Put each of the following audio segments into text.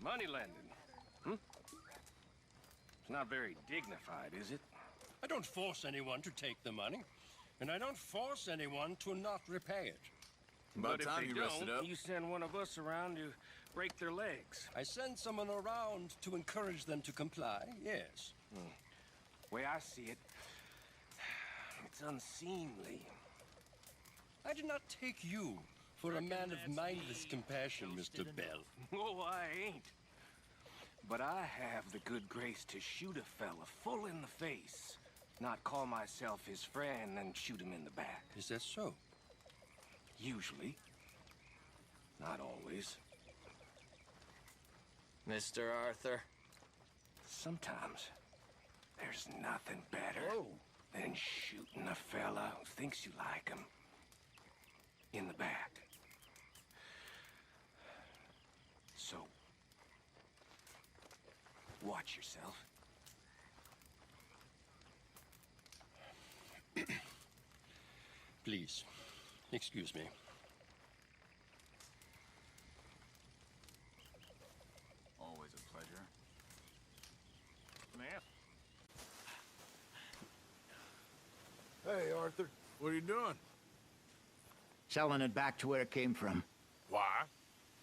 Money lending. Hmm? It's not very dignified, is it? I don't force anyone to take the money, and I don't force anyone to not repay it. But if they don't, you send one of us around to break their legs. I send someone around to encourage them to comply, yes. Way I see it, it's unseemly. I did not take you for a man of mindless compassion, Mr. Bell. Oh, I ain't. But I have the good grace to shoot a fella full in the face, not call myself his friend and shoot him in the back. Is that so? Usually. Not always. Mr. Arthur. Sometimes there's nothing better than shooting a fella who thinks you like him in the back. So, watch yourself. Please, excuse me. Always a pleasure. Man. Hey, Arthur. What are you doing? Selling it back to where it came from. Why?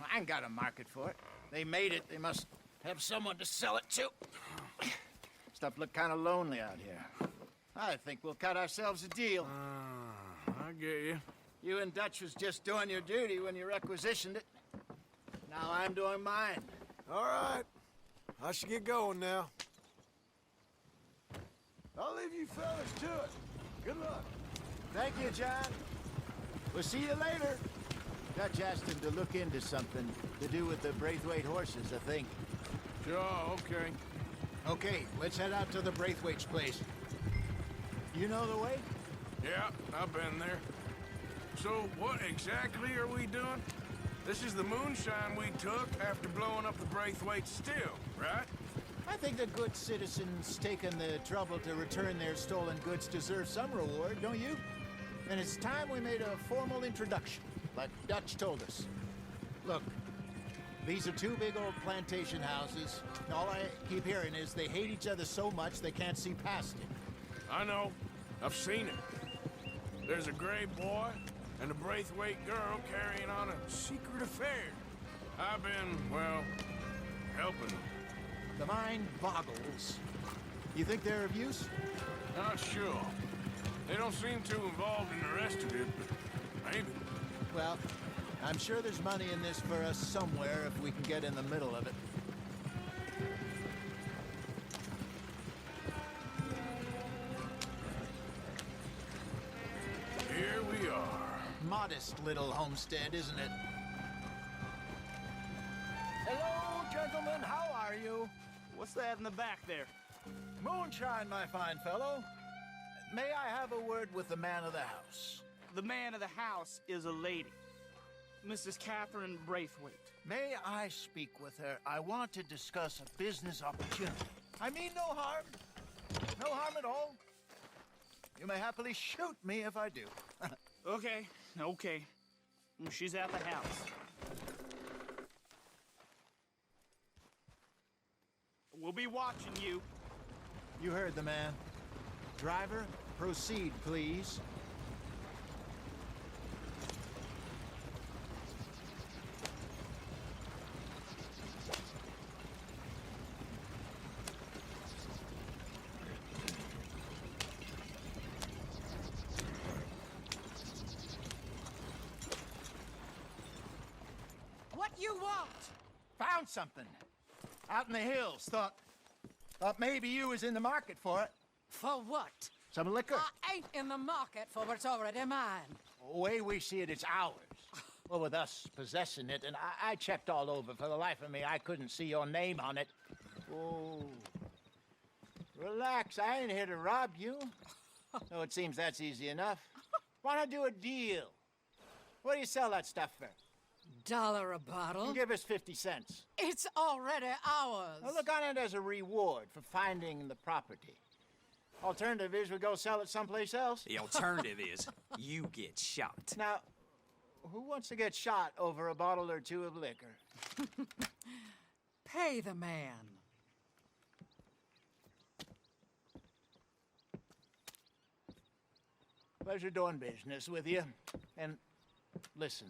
I ain't got a market for it. They made it. They must have someone to sell it to. Stuff look kind of lonely out here. I think we'll cut ourselves a deal. I get you. You and Dutch was just doing your duty when you requisitioned it. Now I'm doing mine. All right. I should get going now. I'll leave you fellas to it. Good luck. Thank you, John. We'll see you later. Dutch asked him to look into something to do with the Braithwaite horses, I think. Sure, okay. Okay, let's head out to the Braithwaite's place. You know the way? Yeah, I've been there. So, what exactly are we doing? This is the moonshine we took after blowing up the Braithwaite still, right? I think the good citizens taking the trouble to return their stolen goods deserve some reward, don't you? And it's time we made a formal introduction, like Dutch told us. Look, these are two big old plantation houses. All I keep hearing is they hate each other so much they can't see past it. I know. I've seen it. There's a gray boy and a Braithwaite girl carrying on a secret affair. I've been, well, helping them. The mind boggles. You think they're of use? Not sure. They don't seem too involved in the rest of it, but maybe. Well, I'm sure there's money in this for us somewhere if we can get in the middle of it. Here we are. Modest little homestead, isn't it? Hello, gentlemen. How are you? What's that in the back there? Moonshine, my fine fellow. May I have a word with the man of the house? The man of the house is a lady. Mrs. Catherine Braithwaite. May I speak with her? I want to discuss a business opportunity. I mean no harm. No harm at all. You may happily shoot me if I do. Okay. She's at the house. We'll be watching you. You heard the man. Driver, proceed, please. What you want? Found something. Out in the hills. Thought maybe you was in the market for it. For what? Some liquor. I ain't in the market for what's already mine. The way we see it, it's ours. Well, with us possessing it, and I checked all over. For the life of me, I couldn't see your name on it. Oh. Relax, I ain't here to rob you. No, it seems that's easy enough. Why not do a deal? What do you sell that stuff for? $1 a bottle? You give us 50 cents. It's already ours. Well, look on it as a reward for finding the property. Alternative is we go sell it someplace else. The alternative is you get shot. Now, who wants to get shot over a bottle or two of liquor? Pay the man. Pleasure doing business with you. And listen,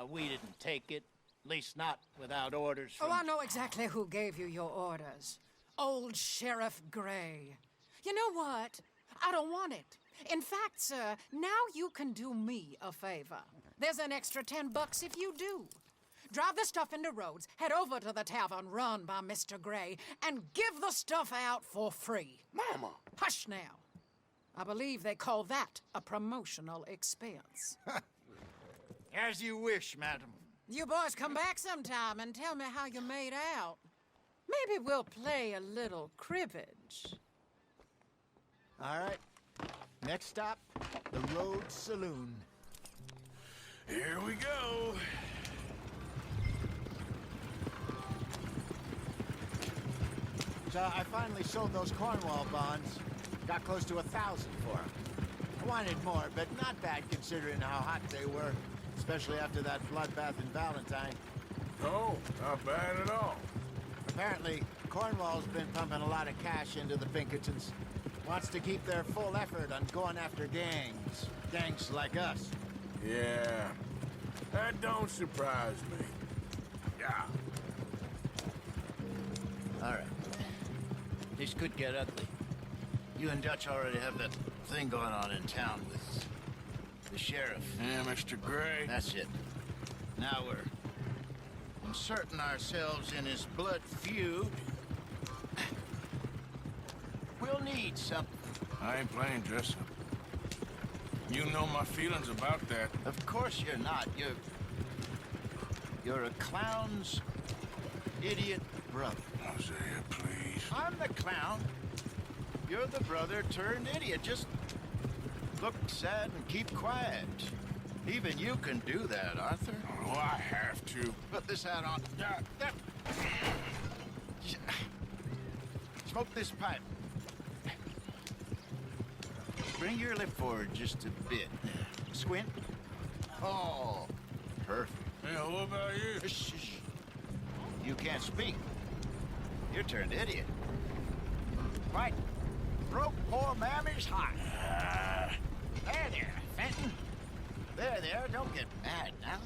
we didn't take it. At least not without orders from... Oh, I know exactly who gave you your orders. Old Sheriff Gray. You know what? I don't want it. In fact, sir, now you can do me a favor. There's an extra $10 if you do. Drive the stuff into Rhodes, head over to the tavern run by Mr. Gray, and give the stuff out for free. Mama! Hush now. I believe they call that a promotional expense. As you wish, madam. You boys come back sometime and tell me how you made out. Maybe we'll play a little cribbage. All right. Next stop, the Rhodes Saloon. Here we go. So I finally sold those Cornwall bonds. Got close to 1,000 for them. I wanted more, but not bad considering how hot they were. Especially after that bloodbath in Valentine. Oh, not bad at all. Apparently, Cornwall's been pumping a lot of cash into the Pinkertons. Wants to keep their full effort on going after gangs. Gangs like us. Yeah, that don't surprise me. Yeah. All right. This could get ugly. You and Dutch already have that thing going on in town with the sheriff. Yeah, Mr. Gray. That's it. Now we're inserting ourselves in his blood feud. We'll need something. I ain't playing dress up. You know my feelings about that. Of course you're not. You're a clown's idiot brother. Hosea, please. I'm the clown. You're the brother turned idiot. Just look sad and keep quiet. Even you can do that, Arthur. Oh, I have to. Put this hat on. Smoke this pipe. Bring your lip forward just a bit. Squint. Oh, perfect. Yeah, what about you? Shh, shh. You can't speak. You're turned idiot. Right. Broke poor Mammy's heart. There, Fenton. There, don't get mad now.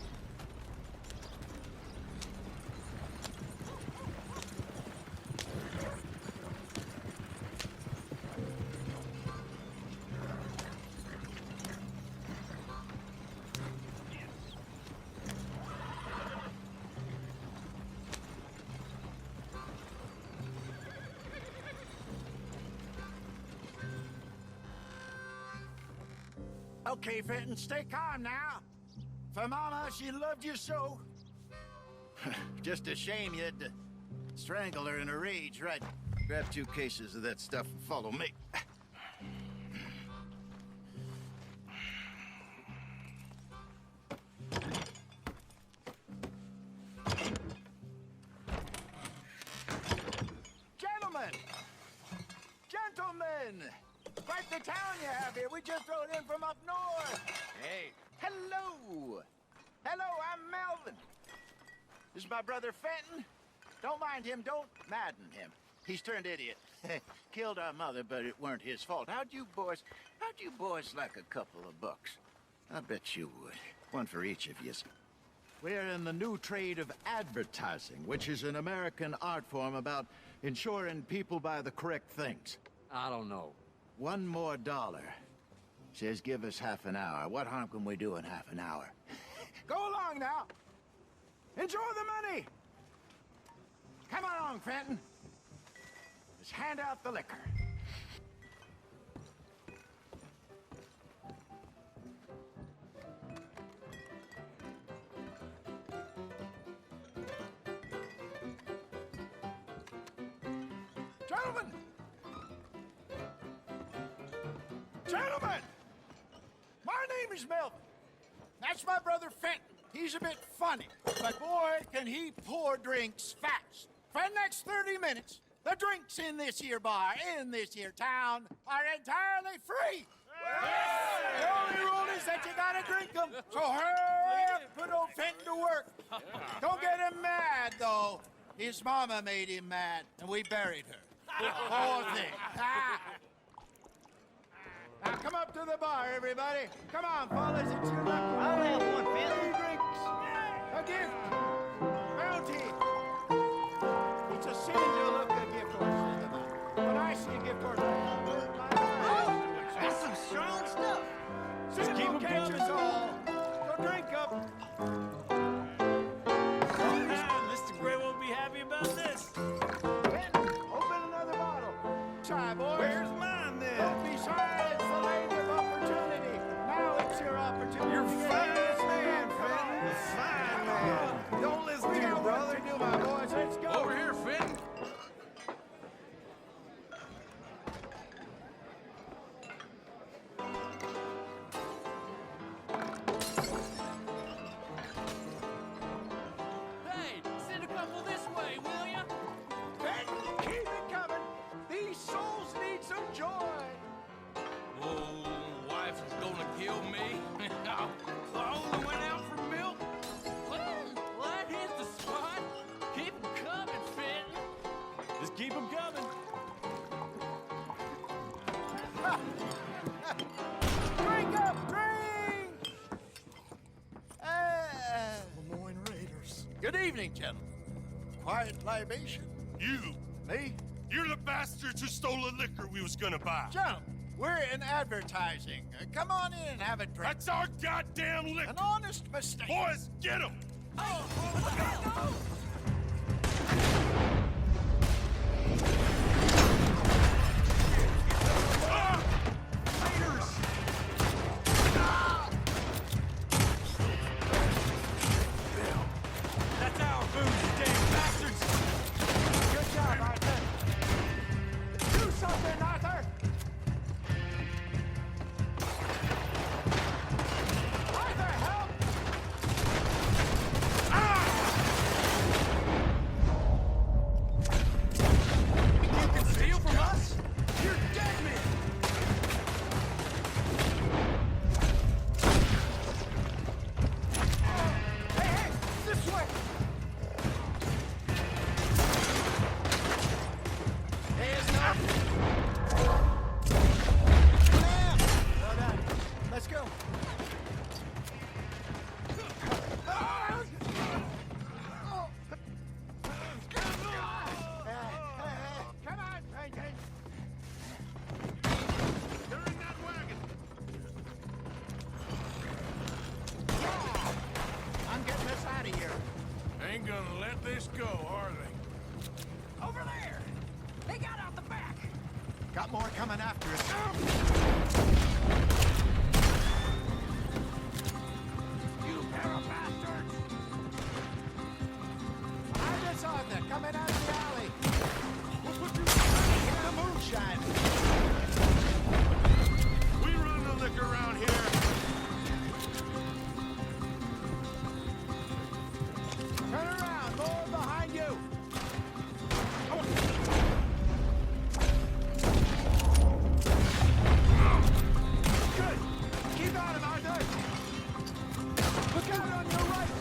Okay, Fenton, stay calm now. For Mama, she loved you so. Just a shame you had to strangle her in a rage, right? Grab 2 cases of that stuff and follow me. Gentlemen! Quite the town you have here. We just rode in from up north. Hey. Hello. Hello, I'm Melvin. This is my brother Fenton. Don't mind him. Don't madden him. He's turned idiot. Killed our mother, but it weren't his fault. How'd you boys like a couple of bucks? I bet you would. One for each of yous. We're in the new trade of advertising, which is an American art form about ensuring people buy the correct things. I don't know. $1 more. Says give us half an hour. What harm can we do in half an hour? Go along now. Enjoy the money. Come along, Fenton. Let's hand out the liquor. Gentlemen! Gentlemen! My name is Melvin. That's my brother Fenton. He's a bit funny, but boy, can he pour drinks fast. For the next 30 minutes, the drinks in this here bar, in this here town, are entirely free. The only rule is that you gotta drink them. So hurry up, put old Fenton to work. Don't get him mad, though. His mama made him mad, and we buried her. Poor thing. Now come up to the bar, everybody. Come on, fellas, it's your lucky day. I'll have one, Finn. Free drinks. A gift. Bounty. It's a sin to look a gift horse in the mouth. When I see a gift horse, I put my eyes. That's some strong stuff. Just keep them catch us all. Go drink up. Mr. Gray won't be happy about this. Open another bottle. Shy, boys. Where's mine, then? Don't be shy. It's the land of opportunity. Now it's your opportunity. You're to get fine this man, Come Finn. on. You're fine Come man. on. Don't listen We to your got brother. work to do, my boys. Let's go. Over here, Finn. Hey, send a couple this way, will ya? Ben, keep it coming. These souls need some joy. Oh, wife is gonna kill me. I only went out for milk. Well, that hit the spot. Keep 'em coming, Finn. Just keep them coming. Drink up, drink! Lemoyne Raiders. Good evening, gentlemen. Quiet libation. You, Me? you're the bastards who stole the liquor we was gonna buy. Gentlemen, we're in advertising. Come on in and have a drink. That's our goddamn liquor. An honest mistake. Boys, get him! That's our booze, you damn bastards. Good job, Arthur. Do something, Arthur! Arthur, help! You can steal from us? You're dead men. Hey, hey, this way! There's no... Ma'am! Well done. Let's go. Come on, Franklin. They're in that wagon. I'm getting us out of here. Ain't gonna let this go, are they? Over there! They got out the back! Got more coming after us. You pair of bastards! Behind us, Arthur, coming out of the alley. Hear the moonshine. We run the liquor around here. Turn around, more behind you. Good. Keep on him, Arthur. Look out on your right.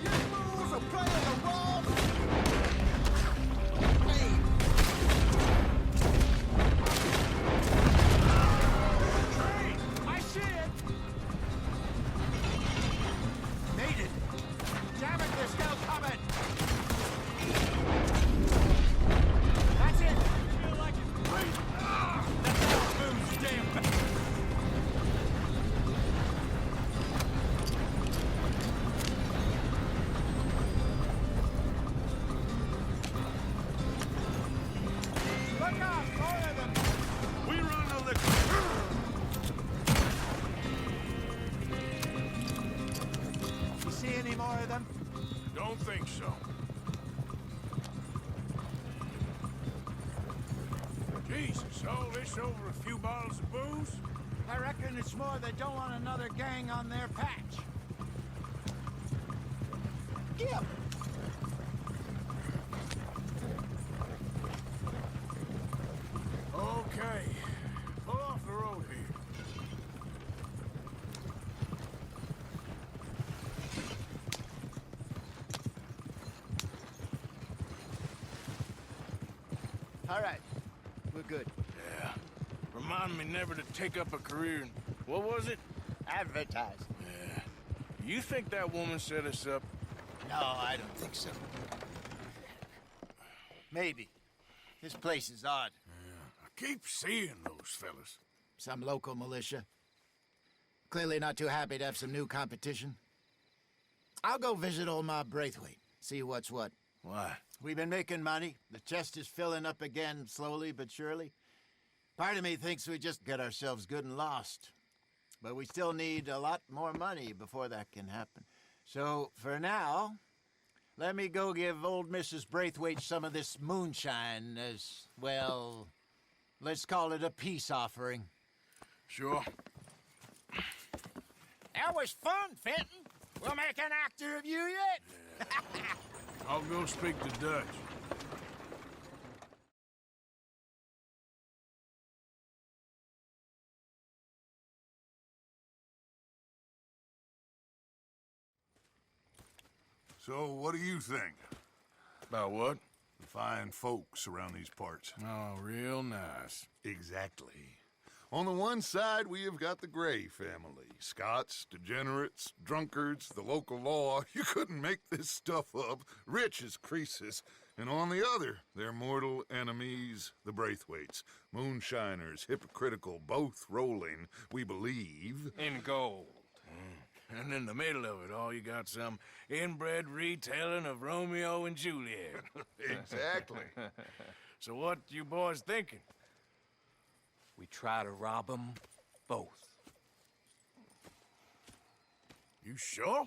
You fools are playing the wrong. Hey. Hey, I see it. Made it. Damn it, they're still coming. That's it. Feel like it's free. That's our booze, you damn bastards. Look out, more of them. We run the liquor. You see any more of them? Don't think so. Jesus, all this over a few bottles of booze? I reckon it's more they don't want another gang on their patch. Give. Okay. Pull off the road here. All right. We're good. Yeah. Remind me never to take up a career in... What was it? Advertising. Yeah. You think that woman set us up? No, I don't think so. Maybe. This place is odd. Yeah. I keep seeing those fellas. Some local militia. Clearly not too happy to have some new competition. I'll go visit old Ma Braithwaite, see what's what. Why? We've been making money. The chest is filling up again, slowly but surely. Part of me thinks we just get ourselves good and lost. But we still need a lot more money before that can happen. So, for now, let me go give old Mrs. Braithwaite some of this moonshine as, well, let's call it a peace offering. Sure. That was fun, Fenton. We'll make an actor of you yet. Yeah. I'll go speak to Dutch. So, what do you think? About what? The fine folks around these parts. Oh, real nice. Exactly. On the one side, we have got the Gray family. Scots, degenerates, drunkards, the local law. You couldn't make this stuff up. Rich as Croesus. And on the other, their mortal enemies, the Braithwaites. Moonshiners, hypocritical, both rolling, we believe. In gold. And in the middle of it all, you got some inbred retelling of Romeo and Juliet. Exactly. So what you boys thinking? We try to rob them both. You sure?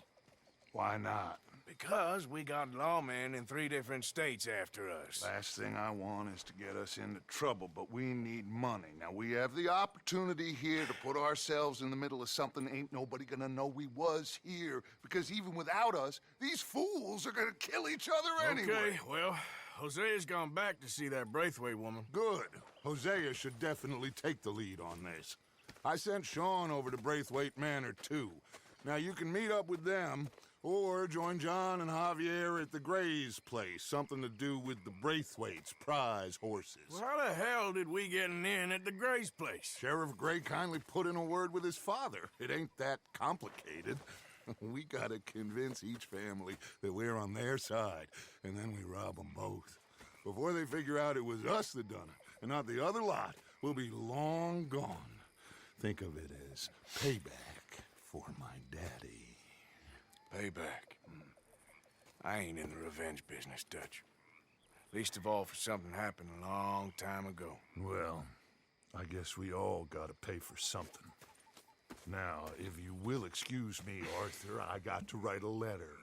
Why not? Because we got lawmen in 3 different states after us. Last thing I want is to get us into trouble, but we need money. Now, we have the opportunity here to put ourselves in the middle of something ain't nobody gonna know we was here, because even without us, these fools are gonna kill each other anyway. Okay, well, Hosea's gone back to see that Braithwaite woman. Good. Hosea should definitely take the lead on this. I sent Sean over to Braithwaite Manor, too. Now, you can meet up with them, or join John and Javier at the Gray's place. Something to do with the Braithwaites' prize horses. Well, how the hell did we get in at the Gray's place? Sheriff Gray kindly put in a word with his father. It ain't that complicated. We gotta convince each family that we're on their side, and then we rob them both. Before they figure out it was us that done it, and not the other lot, we'll be long gone. Think of it as payback for my daddy. Payback. I ain't in the revenge business, Dutch. Least of all for something happened a long time ago. Well, I guess we all gotta pay for something. Now, if you will excuse me, Arthur, I got to write a letter.